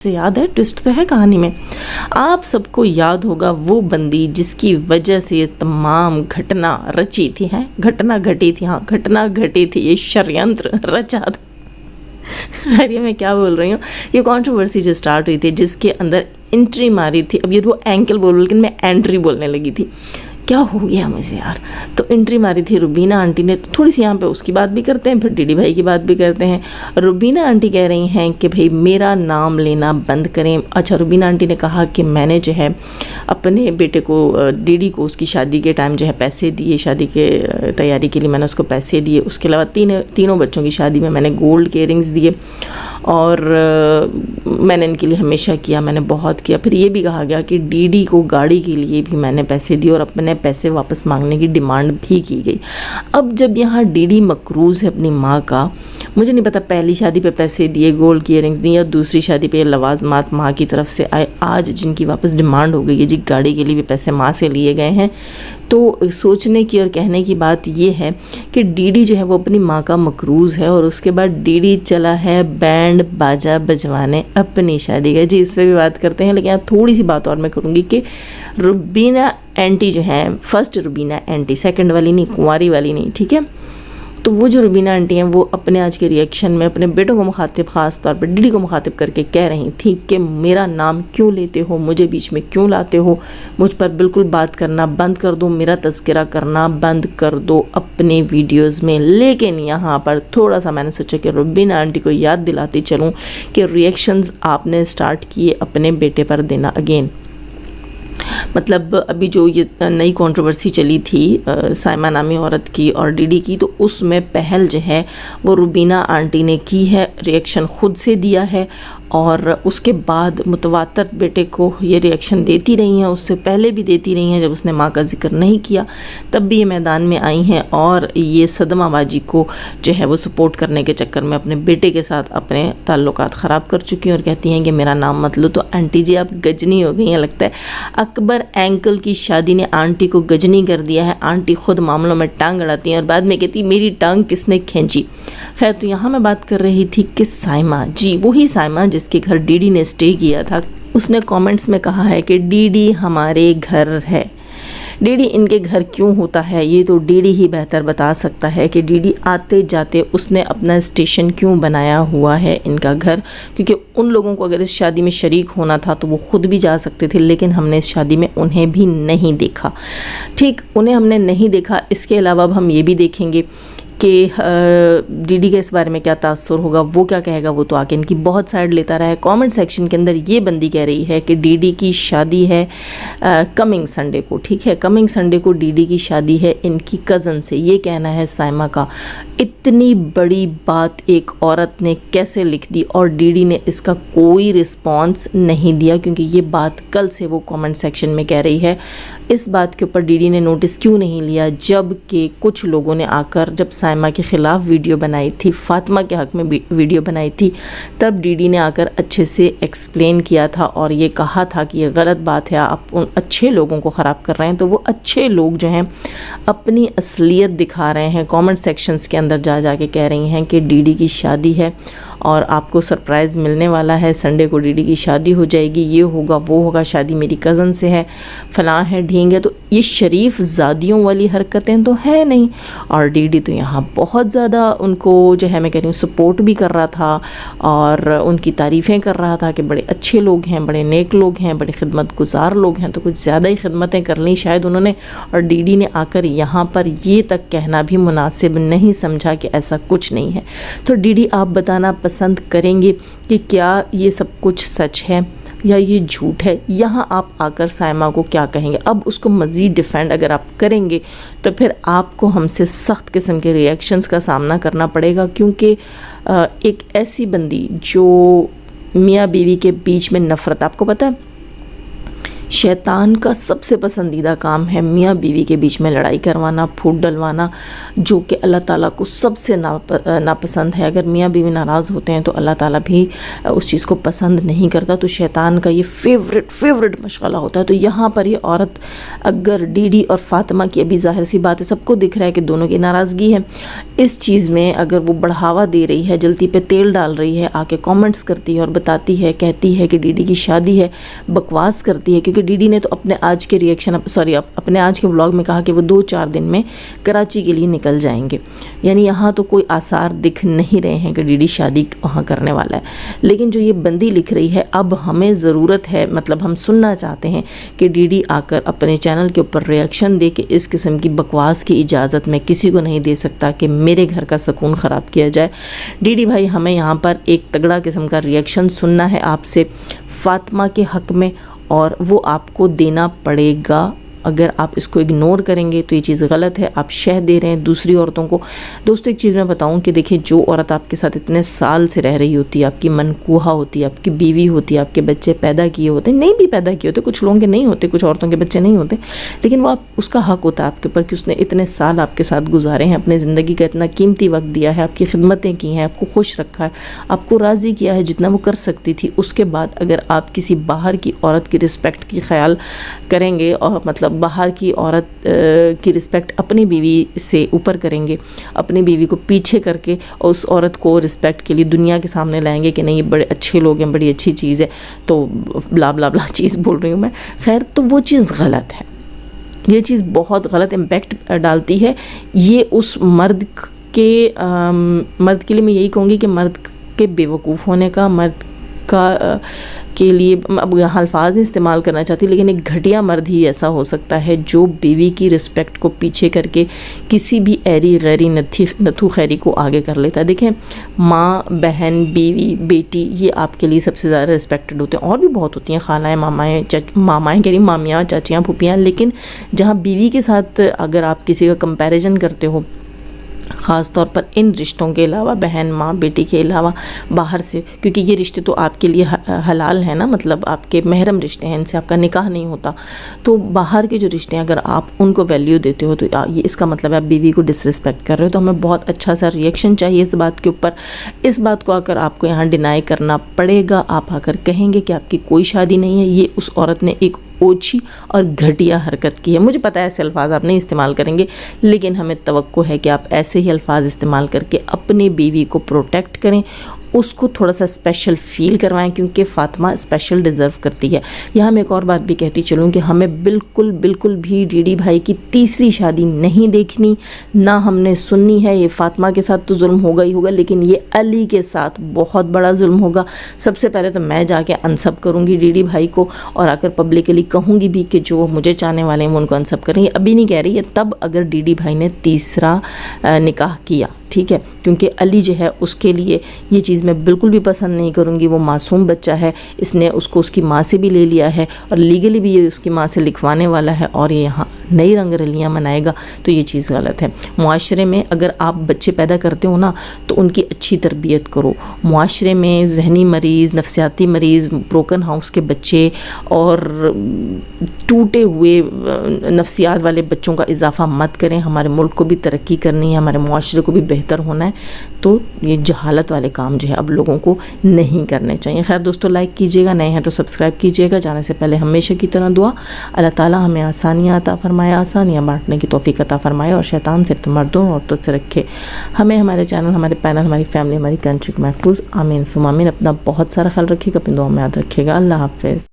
سے یاد ہے، ٹوسٹ تو ہے کہانی میں۔ آپ سب کو یاد ہوگا وہ بندی جس کی وجہ سے یہ تمام گھٹنا رچی تھی، گھٹنا گھٹی تھی، یہ شریانتر رچا تھا۔ خیر یہ میں کیا بول رہی ہوں، یہ کنٹروورسی جو سٹارٹ ہوئی تھی جس کے اندر انٹری ماری تھی، اب یہ وہ اینکل بول لیکن میں اینٹری بولنے لگی تھی، کیا ہو گیا مجھے یار۔ تو انٹری ماری تھی روبینہ آنٹی نے، تو تھوڑی سی یہاں پہ اس کی بات بھی کرتے ہیں، پھر ڈی ڈی بھائی کی بات بھی کرتے ہیں۔ روبینہ آنٹی کہہ رہی ہیں کہ بھئی میرا نام لینا بند کریں۔ اچھا، روبینہ آنٹی نے کہا کہ میں نے جو ہے اپنے بیٹے کو، ڈی ڈی کو، اس کی شادی کے ٹائم جو ہے پیسے دیے، شادی کے تیاری کے لیے میں نے اس کو پیسے دیے، اس کے علاوہ تینوں بچوں کی شادی میں نے گولڈ کے ایئرنگز دیے، اور میں نے ان کے لیے ہمیشہ کیا، میں نے بہت کیا۔ پھر یہ بھی کہا گیا کہ ڈی ڈی کو گاڑی کے لیے بھی میں نے پیسے دیے اور اپنے پیسے واپس مانگنے کی ڈیمانڈ بھی کی گئی۔ اب جب یہاں ڈی ڈی مقروض ہے اپنی ماں کا، مجھے نہیں پتا پہلی شادی پہ پیسے دیے، گولڈ کی ایئرنگز دی، یا دوسری شادی پہ لوازمات ماں کی طرف سے آئے، آج جن کی واپس ڈیمانڈ ہو گئی ہے، جی گاڑی کے لیے بھی پیسے ماں سے لیے گئے ہیں، تو سوچنے کی اور کہنے کی بات یہ ہے کہ ڈی ڈی جو ہے وہ اپنی ماں کا مقروض ہے، اور اس کے بعد ڈی ڈی چلا ہے بینڈ باجا بجوانے اپنی شادی کا۔ جی اس پہ بھی بات کرتے ہیں، لیکن یہاں تھوڑی سی بات اور میں کروں گی کہ روبینہ اینٹی جو ہے، فرسٹ روبینہ اینٹی، سیکنڈ والی نہیں، کنواری والی نہیں، ٹھیک ہے، تو وہ جو روبینہ آنٹی ہیں وہ اپنے آج کے ریئیکشن میں اپنے بیٹوں کو مخاطب، خاص طور پر ڈی ڈی کو مخاطب کر کے کہہ رہی تھیں کہ میرا نام کیوں لیتے ہو، مجھے بیچ میں کیوں لاتے ہو، مجھ پر بالکل بات کرنا بند کر دو، میرا تذکرہ کرنا بند کر دو اپنے ویڈیوز میں۔ لیکن یہاں پر تھوڑا سا میں نے سوچا کہ روبینہ آنٹی کو یاد دلاتی چلوں کہ ریئیکشنز آپ نے سٹارٹ کیے اپنے بیٹے پر دینا اگین۔ مطلب ابھی جو یہ نئی کنٹروورسی چلی تھی سائمہ نامی عورت کی اور ڈی ڈی کی، تو اس میں پہل جو ہے وہ روبینہ آنٹی نے کی ہے، ریئیکشن خود سے دیا ہے، اور اس کے بعد متواتر بیٹے کو یہ ریئیکشن دیتی رہی ہیں، اس سے پہلے بھی دیتی رہی ہیں، جب اس نے ماں کا ذکر نہیں کیا تب بھی یہ میدان میں آئی ہیں، اور یہ صدمہ باجی کو جو ہے وہ سپورٹ کرنے کے چکر میں اپنے بیٹے کے ساتھ اپنے تعلقات خراب کر چکی ہیں، اور کہتی ہیں کہ میرا نام مت لو۔ تو آنٹی جی آپ گجنی ہو گئی ہیں لگتا ہے، اکبر اینکل کی شادی نے آنٹی کو گجنی کر دیا ہے، آنٹی خود معاملوں میں ٹانگ اڑاتی ہیں اور بعد میں کہتی میری ٹانگ کس نے کھینچی۔ خیر تو یہاں میں بات کر رہی تھی کہ سائمہ، جی وہی سائمہ جس کے گھر ڈی ڈی نے اسٹے کیا تھا، اس نے کامنٹس میں کہا ہے کہ ڈی ڈی ہمارے گھر ہے۔ ڈی ڈی ان کے گھر کیوں ہوتا ہے یہ تو ڈی ڈی ہی بہتر بتا سکتا ہے کہ ڈی ڈی آتے جاتے اس نے اپنا اسٹیشن کیوں بنایا ہوا ہے ان کا گھر، کیونکہ ان لوگوں کو اگر اس شادی میں شریک ہونا تھا تو وہ خود بھی جا سکتے تھے، لیکن ہم نے اس شادی میں انہیں بھی نہیں دیکھا۔ ٹھیک، انہیں ہم نے نہیں دیکھا، اس کے علاوہ اب ہم یہ بھی دیکھیں گے کہ ڈی ڈی کے اس بارے میں کیا تاثر ہوگا، وہ کیا کہے گا، وہ تو آکے ان کی بہت سائڈ لیتا رہا ہے۔ کامنٹ سیکشن کے اندر یہ بندی کہہ رہی ہے کہ ڈی ڈی کی شادی ہے کمنگ سنڈے کو، ٹھیک ہے، کمنگ سنڈے کو ڈی ڈی کی شادی ہے ان کی کزن سے، یہ کہنا ہے سائمہ کا۔ اتنی بڑی بات ایک عورت نے کیسے لکھ دی، اور ڈی ڈی نے اس کا کوئی رسپانس نہیں دیا، کیونکہ یہ بات کل سے وہ کامنٹ سیکشن میں کہہ رہی ہے۔ اس بات کے اوپر ڈی ڈی نے نوٹس کیوں نہیں لیا، جب کہ کچھ لوگوں نے آ کر جب سائمہ کے خلاف ویڈیو بنائی تھی، فاطمہ کے حق میں ویڈیو بنائی تھی، تب ڈی ڈی نے آ کر اچھے سے ایکسپلین کیا تھا اور یہ کہا تھا کہ یہ غلط بات ہے، آپ ان اچھے لوگوں کو خراب کر رہے ہیں۔ تو وہ اچھے لوگ جو ہیں اپنی اصلیت دکھا رہے ہیں، کامنٹ سیکشنز کے اندر جا کے کہہ رہی ہیں کہ ڈی ڈی کی شادی ہے اور آپ کو سرپرائز ملنے والا ہے، سنڈے کو ڈی ڈی کی شادی ہو جائے گی، یہ ہوگا وہ ہوگا، شادی میری کزن سے ہے، فلاں ہے ڈھینگ ہے۔ تو یہ شریف زادیوں والی حرکتیں تو ہیں نہیں، اور ڈی ڈی تو یہاں بہت زیادہ ان کو جو ہے میں کہہ رہی ہوں سپورٹ بھی کر رہا تھا اور ان کی تعریفیں کر رہا تھا کہ بڑے اچھے لوگ ہیں، بڑے نیک لوگ ہیں، بڑے خدمت گزار لوگ ہیں، تو کچھ زیادہ ہی خدمتیں کر لیں شاید انہوں نے، اور ڈی ڈی نے آ کر یہاں پر یہ تک کہنا بھی مناسب نہیں سمجھا کہ ایسا کچھ نہیں ہے۔ تو ڈی ڈی آپ بتانا پسند کریں گے کہ کیا یہ سب کچھ سچ ہے یا یہ جھوٹ ہے؟ یہاں آپ آ کر سائمہ کو کیا کہیں گے؟ اب اس کو مزید ڈیفینڈ اگر آپ کریں گے تو پھر آپ کو ہم سے سخت قسم کے ریئیکشنز کا سامنا کرنا پڑے گا، کیونکہ ایک ایسی بندی جو میاں بیوی کے بیچ میں نفرت، آپ کو پتہ ہے शैतान का सबसे पसंदीदा काम है मियाँ बीवी के बीच में लड़ाई करवाना, फूट डलवाना, जो कि अल्लाह ताला को सबसे नापसंद है। अगर मियाँ बीवी नाराज़ होते हैं तो अल्लाह ताला भी उस चीज़ को पसंद नहीं करता। तो शैतान का ये फेवरेट मशगला होता है। तो यहाँ पर ये औरत अगर डीडी और फातिमा की, अभी ज़ाहिर सी बात है सबको दिख रहा है कि दोनों की नाराज़गी है, इस चीज़ में अगर वो बढ़ावा दे रही है, जल्दी पे तेल डाल रही है, आके कमेंट्स करती है और बताती है, कहती है कि डीडी की शादी है, बकवास करती है। क्योंकि डीडी ने तो अपने आज के व्लॉग में कहा कि वो 2-4 दिन में कराची के लिए निकल जाएंगे, यानी यहाँ तो कोई आसार दिख नहीं रहे हैं कि डीडी शादी वहाँ करने वाला है। लेकिन जो ये बंदी लिख रही है, अब हमें ज़रूरत है, मतलब हम सुनना चाहते हैं कि डीडी आकर अपने चैनल के ऊपर रिएक्शन दे के इस किस्म की बकवास की इजाज़त मैं किसी को नहीं दे सकता कि मेरे घर का सुकून ख़राब किया जाए। डीडी भाई, हमें यहाँ पर एक तगड़ा किस्म का रिएक्शन सुनना है आपसे फातिमा के हक़ में, और वो आपको देना पड़ेगा। अगर आप इसको इग्नोर करेंगे तो ये चीज़ गलत है, आप शह दे रहे हैं दूसरी औरतों को। दोस्तों, एक चीज़ मैं बताऊं कि देखिए, जो औरत आपके साथ इतने साल से रह रही होती है, आपकी मनकूहा होती है, आपकी बीवी होती है, आपके बच्चे पैदा किए होते हैं, नहीं भी पैदा किए होते, कुछ लोगों के नहीं होते, कुछ औरतों के बच्चे नहीं होते, लेकिन वो उसका हक़ होता है आपके ऊपर कि उसने इतने साल आपके साथ गुजारे हैं, अपने ज़िंदगी का इतना कीमती वक्त दिया है, आपकी खिदमतें की हैं, आपको खुश रखा है, आपको राज़ी किया है जितना वो कर सकती थी। उसके बाद अगर आप किसी बाहर की औरत की रिस्पेक्ट की ख्याल करेंगे, और मतलब बाहर की औरत की रिस्पेक्ट अपनी बीवी से ऊपर करेंगे, अपनी बीवी को पीछे करके और उस औरत को रिस्पेक्ट के लिए दुनिया के सामने लाएंगे कि नहीं ये बड़े अच्छे लोग हैं, बड़ी अच्छी चीज़ है, तो ब्ला ब्ला ब्ला चीज़ बोल रही हूँ मैं, खैर, तो वो चीज़ गलत है। ये चीज़ बहुत गलत इम्पैक्ट डालती है। ये उस मर्द के लिए मैं यही कहूँगी कि मर्द के बेवकूफ़ होने का, मर्द का के लिए, अब यहाँ अल्फाज नहीं इस्तेमाल करना चाहती, लेकिन एक घटिया मर्द ही ऐसा हो सकता है जो बीवी की रिस्पेक्ट को पीछे करके किसी भी ऐरी गैरी नथु खैरी को आगे कर लेता है। देखें, माँ, बहन, बीवी, बेटी, ये आपके लिए सबसे ज़्यादा रिस्पेक्टेड होते हैं। और भी बहुत होती हैं, खालाएँ, मामाएँ कह रही, मामियाँ, चाचियाँ, फूफियाँ, लेकिन जहाँ बीवी के साथ अगर आप किसी का कंपैरिजन करते हो, ख़ास तौर पर इन रिश्तों के अलावा, बहन, माँ, बेटी के अलावा बाहर से, क्योंकि ये रिश्ते तो आपके लिए हलाल हैं ना, मतलब आपके महरम रिश्ते हैं, इनसे आपका निकाह नहीं होता। तो बाहर के जो रिश्ते हैं, अगर आप उनको वैल्यू देते हो तो ये इसका मतलब है आप बीवी को डिसरिस्पेक्ट कर रहे हो। तो हमें बहुत अच्छा सा रिएक्शन चाहिए इस बात के ऊपर। इस बात को आकर आपको यहाँ डिनाई करना पड़ेगा। आप आकर कहेंगे कि आपकी कोई शादी नहीं है, ये उस औरत ने एक ओछी और घटिया हरकत की है। मुझे पता है ऐसे अल्फाज आप नहीं इस्तेमाल करेंगे, लेकिन हमें तवक्को है कि आप ऐसे ही अल्फाज इस्तेमाल करके अपनी बीवी को प्रोटेक्ट करें, उसको थोड़ा सा स्पेशल फ़ील करवाएं, क्योंकि फ़ातिमा स्पेशल डिज़र्व करती है। यहाँ मैं एक और बात भी कहती चलूँ कि हमें बिल्कुल भी डीडी भाई की तीसरी शादी नहीं देखनी, ना हमने सुननी है। ये फ़ातिमा के साथ तो जुल्म होगा ही होगा, लेकिन ये अली के साथ बहुत बड़ा जुल्म होगा। सबसे पहले तो मैं जाके अनसब करूँगी डीडी भाई को, और आकर पब्लिकली कहूँगी भी कि जो मुझे चाहने वाले हैं वो उनको अनसब करें। ये अभी नहीं कह रही है, तब अगर डीडी भाई ने तीसरा निकाह किया, ठीक है, क्योंकि अली जो है उसके लिए ये चीज़ मैं बिल्कुल भी पसंद नहीं करूँगी। वो मासूम बच्चा है, इसने उसको उसकी माँ से भी ले लिया है, और लीगली भी ये उसकी माँ से लिखवाने वाला है, और ये यहाँ नई रंग रलियाँ मनाएगा। तो ये चीज़ गलत है। मुआशरे में अगर आप बच्चे पैदा करते हो ना, तो उनकी अच्छी तरबियत करो। मुआशरे में जहनी मरीज़, नफसियाती मरीज़, ब्रोकन हाउस के बच्चे और टूटे हुए नफसियात वाले बच्चों का इजाफा मत करें। हमारे मुल्क को भी तरक्की करनी है, हमारे मुआशरे को भी बेहतर होना है, तो ये जहालत वाले काम जो है अब लोगों को नहीं करने चाहिए। खैर दोस्तों, लाइक कीजिएगा, नए हैं तो सब्सक्राइब कीजिएगा। जाने से पहले हमेशा की तरह दुआ, अल्लाह ताला हमें आसानियाँ अता फरमाए, आसानियाँ बांटने की तौफीक अता फरमाए, और शैतान से मर्दों और औरतों से रखे हमें, हमारे चैनल, हमारे पैनल, हमारी फैमिली, हमारी कंट्री को महफूज। आमीन सुम आमीन। अपना बहुत सारा ख्याल रखिएगा, अपनी दुआ में याद रखिएगा। अल्लाह हाफ़िज़।